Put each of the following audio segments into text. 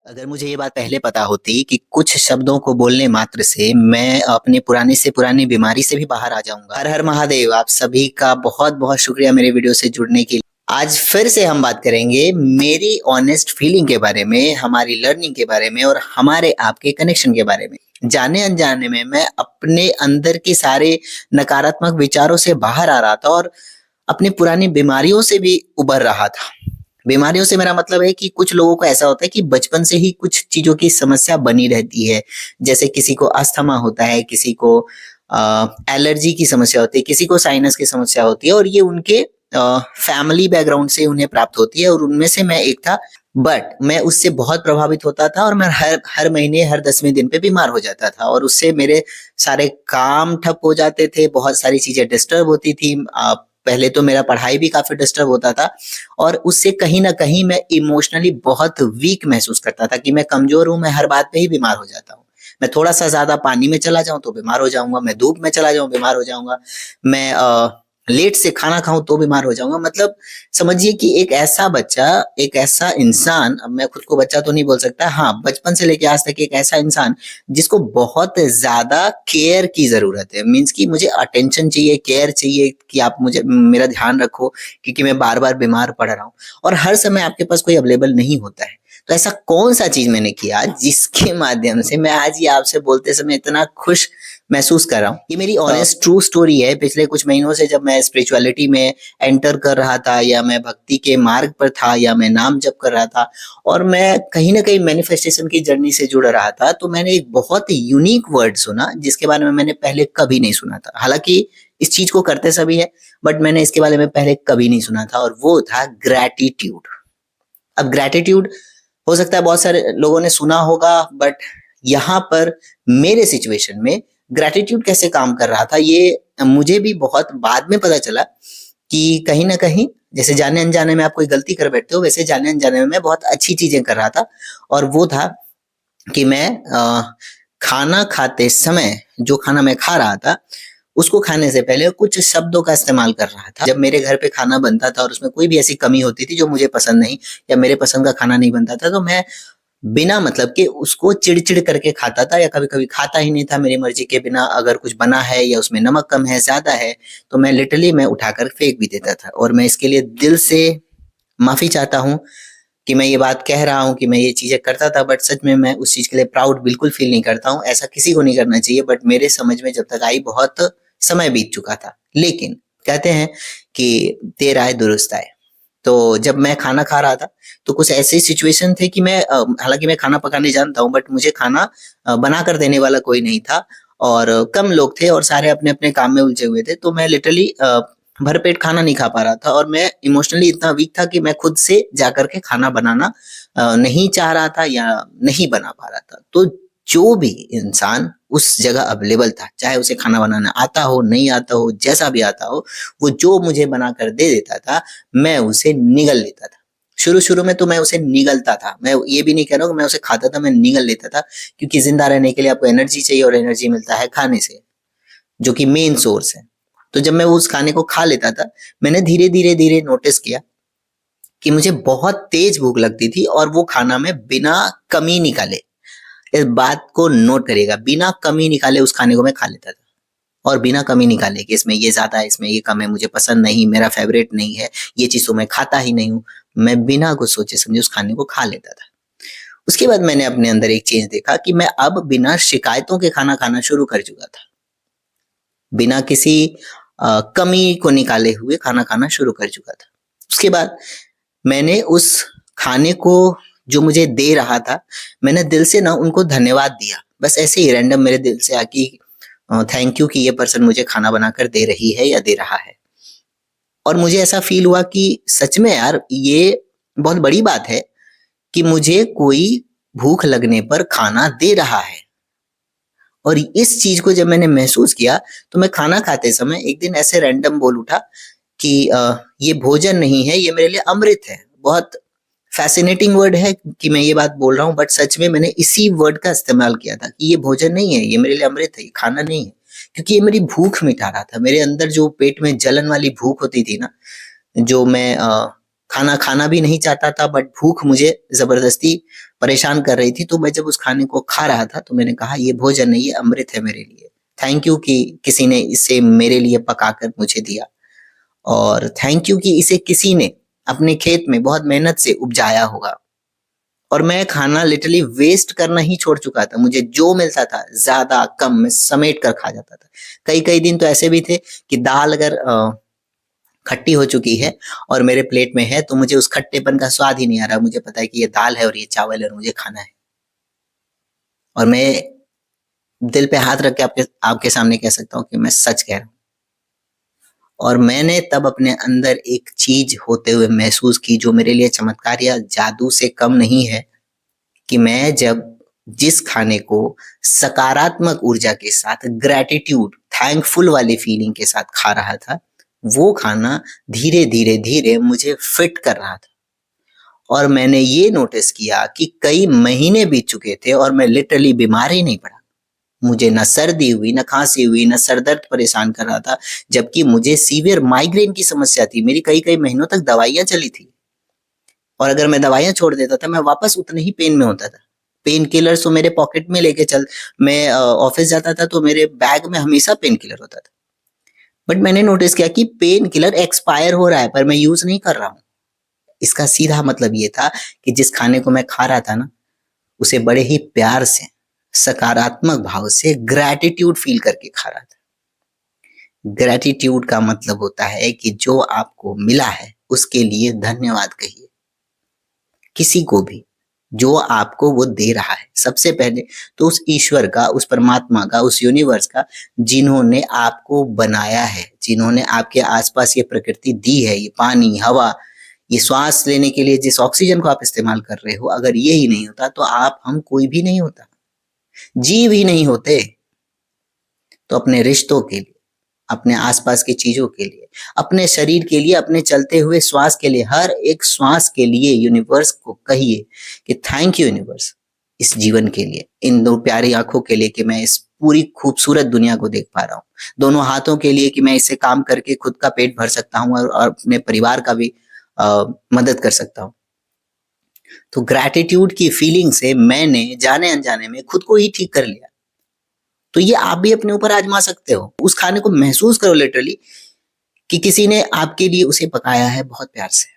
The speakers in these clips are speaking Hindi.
अगर मुझे ये बात पहले पता होती कि कुछ शब्दों को बोलने मात्र से मैं अपनी पुरानी से पुरानी बीमारी से भी बाहर आ जाऊंगा। हर हर महादेव। आप सभी का बहुत बहुत शुक्रिया मेरे वीडियो से जुड़ने के लिए। आज फिर से हम बात करेंगे मेरी ऑनेस्ट फीलिंग के बारे में, हमारी लर्निंग के बारे में और हमारे आपके कनेक्शन के बारे में। जाने अनजाने में मैं अपने अंदर के सारे नकारात्मक विचारों से बाहर आ रहा था और अपनी पुरानी बीमारियों से भी उबर रहा था। बीमारियों से मेरा मतलब है कि कुछ लोगों को ऐसा होता है कि बचपन से ही कुछ चीजों की समस्या बनी रहती है। जैसे किसी को अस्थमा होता है, किसी को एलर्जी की समस्या होती है, किसी को साइनस की समस्या होती है और ये उनके फैमिली बैकग्राउंड से उन्हें प्राप्त होती है और उनमें से मैं एक था। बट मैं उससे बहुत प्रभावित होता था और मैं हर हर महीने हर 10वें दिन पे बीमार हो जाता था और उससे मेरे सारे काम ठप हो जाते थे, बहुत सारी चीजें डिस्टर्ब होती थी। पहले तो मेरा पढ़ाई भी काफी डिस्टर्ब होता था और उससे कहीं ना कहीं मैं इमोशनली बहुत वीक महसूस करता था कि मैं कमजोर हूं, मैं हर बात पे ही बीमार हो जाता हूँ। मैं थोड़ा सा ज्यादा पानी में चला जाऊं तो बीमार हो जाऊंगा, मैं धूप में चला जाऊं बीमार हो जाऊंगा, मैं लेट से खाना खाऊं तो बीमार हो जाऊंगा। मतलब समझिए कि एक ऐसा बच्चा, एक ऐसा इंसान, अब मैं खुद को बच्चा तो नहीं बोल सकता, हाँ बचपन से लेके आज तक एक ऐसा इंसान जिसको बहुत ज्यादा केयर की जरूरत है। मीन्स कि मुझे अटेंशन चाहिए, केयर चाहिए कि आप मुझे मेरा ध्यान रखो क्योंकि मैं बार बार बीमार पड़ रहा हूँ और हर समय आपके पास कोई अवेलेबल नहीं होता है। तो ऐसा कौन सा चीज मैंने किया जिसके माध्यम से मैं आज ये आपसे बोलते समय इतना खुश महसूस कर रहा हूँ। ये मेरी ऑनेस्ट ट्रू स्टोरी है। पिछले कुछ महीनों से जब मैं स्पिरिचुअलिटी में एंटर कर रहा था या मैं भक्ति के मार्ग पर था या मैं नाम जप कर रहा था और मैं कहीं ना कहीं मैनिफेस्टेशन की जर्नी से जुड़ रहा था, तो मैंने एक बहुत यूनिक वर्ड सुना जिसके बारे में मैंने पहले कभी नहीं सुना था। हालांकि इस चीज को करते सभी है बट मैंने इसके बारे में पहले कभी नहीं सुना था और वो था ग्रैटिट्यूड। अब ग्रैटिट्यूड हो सकता है बहुत सारे लोगों ने सुना होगा बट यहाँ पर मेरे सिचुएशन में ग्रैटिट्यूड कैसे काम कर रहा था ये मुझे भी बहुत बाद में पता चला कि कहीं ना कहीं जैसे जाने अनजाने में आप कोई गलती कर बैठते हो, वैसे जाने अनजाने में मैं बहुत अच्छी चीजें कर रहा था। और वो था कि मैं खाना खाते समय जो खाना मैं खा रहा था उसको खाने से पहले कुछ शब्दों का इस्तेमाल कर रहा था। जब मेरे घर पे खाना बनता था और उसमें कोई भी ऐसी कमी होती थी जो मुझे पसंद नहीं या मेरे पसंद का खाना नहीं बनता था, तो मैं बिना मतलब के उसको चिड़चिड़ करके खाता था या कभी कभी खाता ही नहीं था मेरी मर्जी के बिना। अगर कुछ बना है या उसमें नमक कम है, ज्यादा है, तो मैं लिटरली मैं उठाकर फेंक भी देता था और मैं इसके लिए दिल से माफी चाहता हूँ कि मैं ये बात कह रहा हूँ कि मैं ये चीजें करता था। बट सच में मैं उस चीज के लिए प्राउड बिल्कुल फील नहीं करता हूँ। ऐसा किसी को नहीं करना चाहिए बट मेरे समझ में जब तक आई बहुत समय बीत चुका था। लेकिन कहते हैं कि देर आए दुरुस्त आए। तो जब मैं खाना खा रहा था तो कुछ ऐसी सिचुएशन थे कि मैं हालांकि मैं खाना पकाने जानता हूँ बट मुझे खाना बना कर देने वाला कोई नहीं था और कम लोग थे और सारे अपने अपने काम में उलझे हुए थे। तो मैं लिटरली भरपेट खाना नहीं खा पा रहा था और मैं इमोशनली इतना वीक था कि मैं खुद से जाकर के खाना बनाना नहीं चाह रहा था या नहीं बना पा रहा था। तो जो भी इंसान उस जगह अवेलेबल था, चाहे उसे खाना बनाना आता हो नहीं आता हो, जैसा भी आता हो, वो जो मुझे बना कर दे देता था मैं उसे निगल लेता था। शुरू शुरू में तो मैं उसे निगलता था, मैं ये भी नहीं कह रहा हूँ कि मैं उसे खाता था, मैं निगल लेता था क्योंकि जिंदा रहने के लिए आपको एनर्जी चाहिए और एनर्जी मिलता है खाने से, जो कि मेन सोर्स है। तो जब मैं उस खाने को खा लेता था मैंने धीरे धीरे धीरे नोटिस किया कि मुझे बहुत तेज भूख लगती थी और वो खाना मैं बिना कमी निकाले, इस बात को नोट करिएगा, बिना कमी निकाले उस खाने को मैं खा लेता था। और बिना कमी निकाले कि इसमें ये ज्यादा है, इसमें ये कम है, मुझे पसंद नहीं, मेरा फेवरेट नहीं है, ये चीज तो मैं खाता ही नहीं हूँ, मैं बिना कुछ सोचे समझे उस खाने को खा लेता था। उसके बाद मैंने अपने अंदर एक चेंज देखा कि मैं अब बिना शिकायतों के खाना खाना शुरू कर चुका था, बिना किसी कमी को निकाले हुए खाना खाना शुरू कर चुका था। उसके बाद मैंने उस खाने को जो मुझे दे रहा था मैंने दिल से ना उनको धन्यवाद दिया, बस ऐसे ही रैंडम मेरे दिल से आके थैंक यू कि ये पर्सन मुझे खाना बनाकर दे रही है या दे रहा है। और मुझे ऐसा फील हुआ कि सच में यार ये बहुत बड़ी बात है कि मुझे कोई भूख लगने पर खाना दे रहा है। और इस चीज को जब मैंने महसूस किया तो मैं खाना खाते समय एक दिन ऐसे रैंडम बोल उठा कि ये भोजन नहीं है, ये मेरे लिए अमृत है। बहुत फैसिनेटिंग वर्ड है कि मैं ये बात बोल रहा हूँ बट सच में मैंने इसी वर्ड का इस्तेमाल किया था कि ये भोजन नहीं है, ये मेरे लिए अमृत है, ये खाना नहीं है। क्योंकि ये मेरी भूख मिटा रहा था, मेरे अंदर जो पेट में जलन वाली भूख होती थी ना, जो मैं खाना खाना भी नहीं चाहता था, बट भूख मुझे जबरदस्ती परेशान कर रही थी। तो मैं जब उस खाने को खा रहा था तो मैंने कहा ये भोजन नहीं, ये अमृत है मेरे लिए। थैंक यू कि किसी ने इसे मेरे लिए पकाकर मुझे दिया, और थैंक यू कि इसे किसी ने अपने खेत में बहुत मेहनत से उपजाया होगा। और मैं खाना लिटरली वेस्ट करना ही छोड़ चुका था। मुझे जो मिलता था ज्यादा कम मैं समेट कर खा जाता था। कई कई दिन तो ऐसे भी थे कि दाल अगर खट्टी हो चुकी है और मेरे प्लेट में है तो मुझे उस खट्टेपन का स्वाद ही नहीं आ रहा। मुझे पता है कि ये दाल है और ये चावल है और मुझे खाना है। और मैं दिल पे हाथ रख के आपके सामने कह सकता हूँ कि मैं सच कह रहा हूँ। और मैंने तब अपने अंदर एक चीज होते हुए महसूस की जो मेरे लिए चमत्कार या जादू से कम नहीं है, कि मैं जब जिस खाने को सकारात्मक ऊर्जा के साथ, ग्रैटिट्यूड, थैंकफुल वाली फीलिंग के साथ खा रहा था, वो खाना धीरे धीरे धीरे मुझे फिट कर रहा था। और मैंने ये नोटिस किया कि कई महीने बीत चुके थे और मैं लिटरली बीमार ही नहीं पड़ा। मुझे न सर्दी हुई, न खांसी हुई, न सर दर्द परेशान कर रहा था, जबकि मुझे सीवियर माइग्रेन की समस्या थी। मेरी कई कई महीनों तक दवाइयां चली थी, और अगर मैं दवाइयां छोड़ देता था मैं वापस उतने ही पेन में होता था। पेन किलर तो मेरे पॉकेट में लेके चल, मैं ऑफिस जाता था तो मेरे बैग में हमेशा पेन किलर होता था। बट मैंने नोटिस किया कि पेन किलर एक्सपायर हो रहा है पर मैं यूज नहीं कर रहा हूँ। इसका सीधा मतलब ये था कि जिस खाने को मैं खा रहा था ना, उसे बड़े ही प्यार से, सकारात्मक भाव से, ग्रैटिट्यूड फील करके खा रहा था। ग्रैटिट्यूड का मतलब होता है कि जो आपको मिला है उसके लिए धन्यवाद कहिए। किसी को भी जो आपको वो दे रहा है, सबसे पहले तो उस ईश्वर का, उस परमात्मा का, उस यूनिवर्स का, जिन्होंने आपको बनाया है, जिन्होंने आपके आसपास ये प्रकृति दी है, ये पानी, हवा, ये श्वास लेने के लिए जिस ऑक्सीजन को आप इस्तेमाल कर रहे हो, अगर ये ही नहीं होता तो आप, हम, कोई भी नहीं होता, जीव ही नहीं होते। तो अपने रिश्तों के लिए, अपने आसपास की चीजों के लिए, अपने शरीर के लिए, अपने चलते हुए श्वास के लिए, हर एक श्वास के लिए यूनिवर्स को कहिए कि थैंक यू यूनिवर्स, इस जीवन के लिए, इन दो प्यारी आंखों के लिए कि मैं इस पूरी खूबसूरत दुनिया को देख पा रहा हूँ, दोनों हाथों के लिए कि मैं इससे काम करके खुद का पेट भर सकता हूँ और अपने परिवार का भी मदद कर सकता हूँ। तो ग्रैटिट्यूड की फीलिंग से मैंने जाने अनजाने में खुद को ही ठीक कर लिया। तो ये आप भी अपने ऊपर आजमा सकते हो। उस खाने को महसूस करो लिटरली कि किसी ने आपके लिए उसे पकाया है बहुत प्यार से।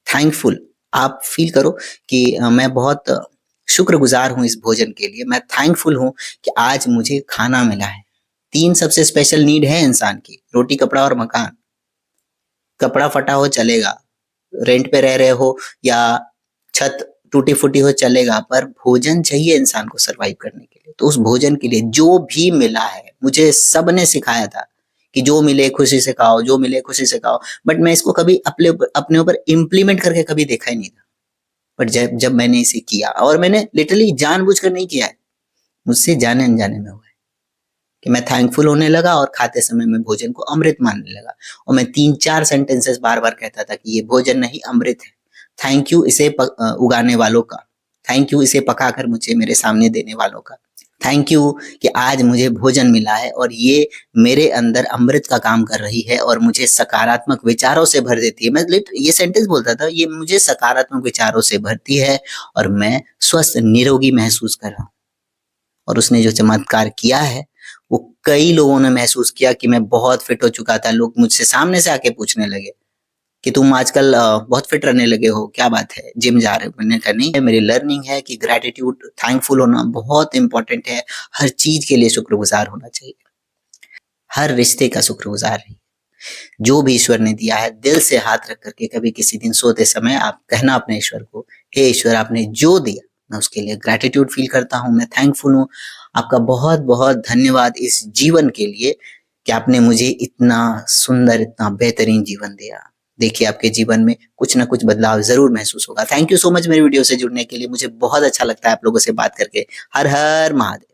थैंकफुल आप फील करो कि मैं बहुत शुक्रगुजार हूँ इस भोजन के लिए। मैं थैंकफुल हूँ कि आज मुझे खाना मिला है। 3 सबसे स्पेशल नीड है इंसान की, रोटी, कपड़ा और मकान। कपड़ा फटा हो चलेगा, रेंट पे रह रहे हो या छत टूटी फूटी हो चलेगा, पर भोजन चाहिए इंसान को सरवाइव करने के लिए। तो उस भोजन के लिए जो भी मिला है, मुझे सबने सिखाया था कि जो मिले खुशी से खाओ, जो मिले खुशी से खाओ, बट मैं इसको कभी अपने ऊपर इम्प्लीमेंट करके कभी देखा ही नहीं था। बट जब जब मैंने इसे किया, और मैंने लिटरली जानबूझकर नहीं किया है, मुझसे जाने अनजाने में हुआ है कि मैं थैंकफुल होने लगा और खाते समय मैं भोजन को अमृत मानने लगा। और मैं 3-4 सेंटेंसेस बार बार कहता था कि ये भोजन नहीं अमृत है। थैंक यू इसे उगाने वालों का, थैंक यू इसे पकाकर मुझे मेरे सामने देने वालों का, थैंक यू कि आज मुझे भोजन मिला है और ये मेरे अंदर अमृत का काम कर रही है और मुझे सकारात्मक विचारों से भर देती है। मैं ये सेंटेंस बोलता था, ये मुझे सकारात्मक विचारों से भरती है और मैं स्वस्थ निरोगी महसूस कर रहा हूँ। और उसने जो चमत्कार किया है वो कई लोगों ने महसूस किया कि मैं बहुत फिट हो चुका था। लोग मुझसे सामने से आके पूछने लगे कि तुम आजकल बहुत फिट रहने लगे हो, क्या बात है, जिम जा रहे हो? मैंने कहा नहीं, मेरी लर्निंग है कि ग्रैटिट्यूड, थैंकफुल होना बहुत इंपॉर्टेंट है। हर चीज के लिए शुक्रगुजार होना चाहिए, हर रिश्ते का शुक्रगुजार रहिए। जो भी ईश्वर ने दिया है दिल से हाथ रख करके कभी किसी दिन सोते समय आप कहना अपने ईश्वर को, हे ईश्वर आपने जो दिया मैं उसके लिए ग्रैटिट्यूड फील करता हूँ, मैं थैंकफुल हूँ। आपका बहुत बहुत धन्यवाद इस जीवन के लिए कि आपने मुझे इतना सुंदर, इतना बेहतरीन जीवन दिया। देखिए आपके जीवन में कुछ ना कुछ बदलाव जरूर महसूस होगा। थैंक यू सो मच मेरी वीडियो से जुड़ने के लिए। मुझे बहुत अच्छा लगता है आप लोगों से बात करके। हर हर महादेव।